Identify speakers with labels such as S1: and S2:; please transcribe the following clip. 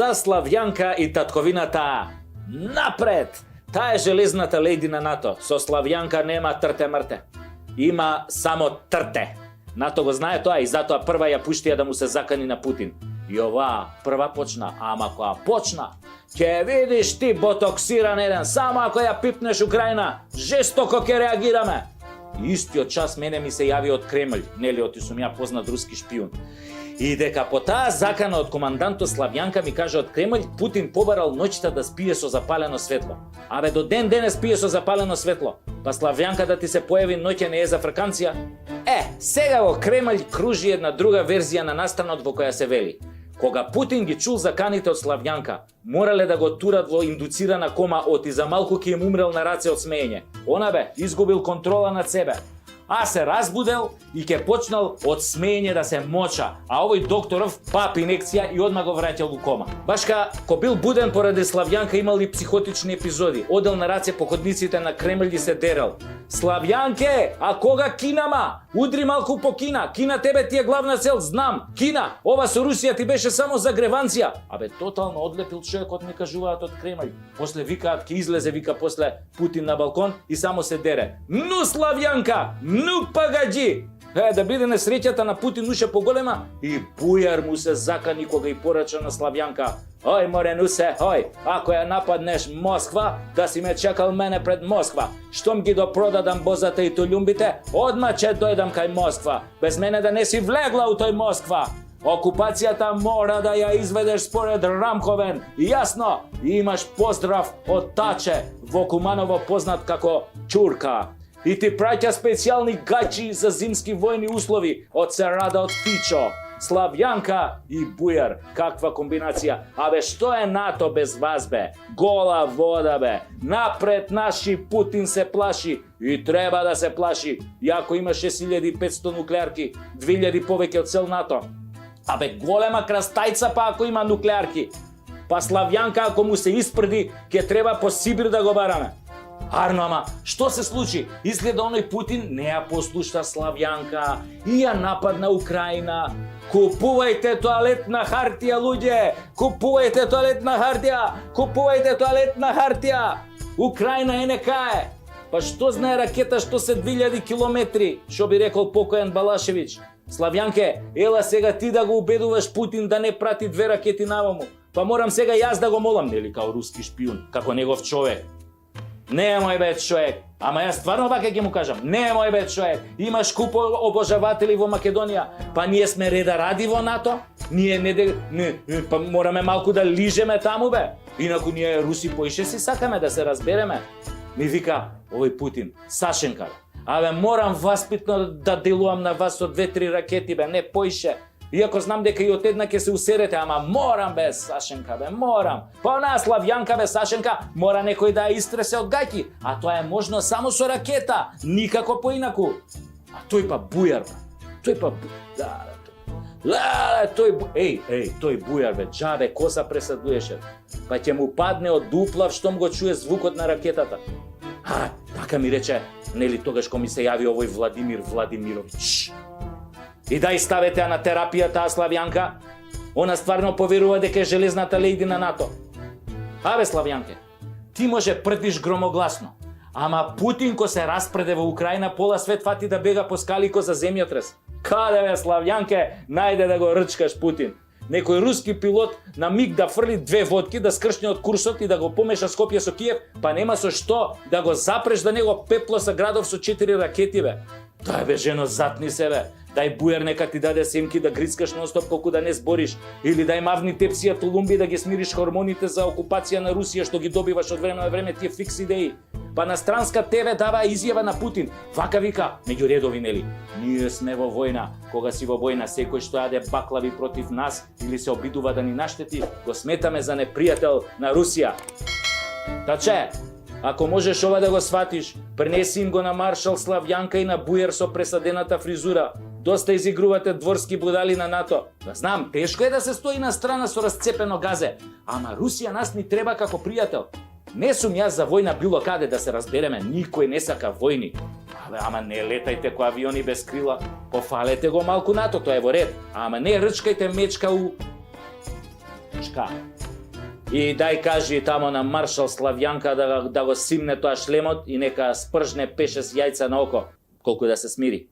S1: За Славјанка и татковината. Напред! Таа е железната лејди на НАТО. Со Славјанка нема трте-мрте. Има само трте. НАТО го знае тоа и затоа прва ја пуштија да му се закани на Путин. И оваа прва почна, ама која почна, ќе видиш ти ботоксиран еден, само ако ја пипнеш Украина, жестоко ќе реагираме. И истиот час мене ми се јави од Кремљ, нели оти сум ја познат руски шпион. И дека по таа закана од командантот Славјанка ми каже од Кремљ, Путин побарал ноќта да спие со запалено светло. Абе до ден денес спие со запалено светло. Па Славјанка да ти се појави ноќе не е за фрканција? Сега во Кремљ кружи една друга верзија на настанот во која се вели: кога Путин ги чул заканите од Славјанка, морале да го турат во индуцирана кома оти за малку ќе им умрел на раце од смеење. Она бе, изгубил контрола над себе. А се разбудел и ќе почнал од смеење да се моча, а овој докторов пап инекција и одма го враќал у кома. Башка, ко бил буден поради Славјанка, имал и психотични епизоди. Одел на раце по ходниците на Кремљ и се дерал. Славјанке, а кога Кинама? Удри малку по Кина. Кина тебе ти е главна цел, знам. Кина, ова со Русија ти беше само загреванција. Абе, тотално одлепил човекот, ми кажуваат од Кремљ. После викаат, ке излезе, вика после Путин на балкон и само се дере. Ну, Славјанка, ну пагаджи! Да биде несреќата на Путин уше поголема и Бујар му се закани кога и порача на Славјанка. Ој, Моренусе, ој, ако ја нападнеш Москва, да си ме чекал мене пред Москва. Штом ги допродадам бозата и толјумбите, одма ќе дојдам кај Москва. Без мене да не си влегла у тој Москва. Окупацијата мора да ја изведеш според Рамковен. Јасно, имаш поздрав од Таче, во Куманово познат како Чурка. И ти праќа специјални гачи за зимски војни услови од Серада од Фичо. Славјанка и Бујар, каква комбинација. Абе, што е НАТО без вас, бе? Гола вода, бе. Напред наши Путин се плаши и треба да се плаши. Иако има 6500 нуклеарки, 2000 повеќе од цел НАТО. Абе, голема крастајца па ако има нуклеарки. Па Славјанка ако му се испрди, ќе треба по Сибир да го бараме. Арно, ама, што се случи? Изгледа оној Путин не ја послушта Славјанка и ја нападна Украина. Купувајте тоалетна хартија, луѓе! Купувајте тоалетна хартија! Купувајте тоалетна хартија! Украина е некае! Па што знае ракета што се 2000 километри, што би рекол покојан Балашевиќ? Славјанке, ела сега ти да го убедуваш Путин да не прати 2 ракети наваму. Па морам сега јас да го молам, нели, као руски шпион, како негов човек. Не е мој бе човек, ама јас стварно вака ќе му кажам, не е мој бе човек, имаш купо обожаватели во Македонија, па ние сме реда ради во НАТО, па мораме малку да лижеме таму бе, инаку ние руси поише си сакаме да се разбереме. Ми вика овој Путин, Сашенка, абе морам васпитно да делувам на вас со 2-3 ракети бе, не поише. Иако знам дека и од една ќе се усерете, ама морам бе, Сашенка бе, морам. Па онаа Славјанка бе, Сашенка, мора некој да ја истресе од гаќи, а тоа е можно само со ракета, никако поинаку. А тој па Бујар бе, тој па тој Бујар бе, џабе коса пресадуеше. Па ќе му падне од дуплав штом го чуе звукот на ракетата. Така ми рече, нели тогаш кога ми се јави овој Владимир Владимировиќ. И дај ставете на терапијата Славјанка. Она стварно поверува дека е железната лејди на НАТО. Абе Славјанке, ти може прдиш громогласно, ама Путин ко се распреде во Украина, пола свет фати да бега по скалико за земјотрес. Каде бе Славјанке, најде да го рчкаш Путин. Некој руски пилот на миг да фрли 2 водки, да скршне од курсот и да го помеша Скопје со Киев, па нема со што да го запреш да него пепло са градов со 4 ракети бе. Тоа бе жено, затни се бе. Дај Бујар нека ти даде семки да грицкаш нонстоп колку да не збориш, или дај мавни тепсија толумби да ги смириш хормоните за окупација на Русија што ги добиваш од време на време, тие фикс идеи. Па на странска ТВ дава изјава на Путин. Вака вика, меѓу редови нели, ние сме во војна. Кога си во војна, секој што јаде баклави против нас или се обидува да ни наштети, го сметаме за непријател на Русија. Таче, ако можеш ова да го сватиш, пренеси им го на маршал Славјанка и на Бујар со пресадената фризура. Доста изигрувате дворски будали на НАТО. Да знам, тешко е да се стои на страна со расцепено газе, ама Русија нас ни треба како пријател. Не сум јас за војна било каде, да се разбереме, никој не сака војни. Ама не летајте ко авиони без крила, пофалете го малку НАТО, тоа е во ред. Ама не рчкајте мечка у... Чка. И дај кажи тамо на маршал Славјанка да го симне тоа шлемот и нека спржне 5-6 јајца на око, колку да се смири.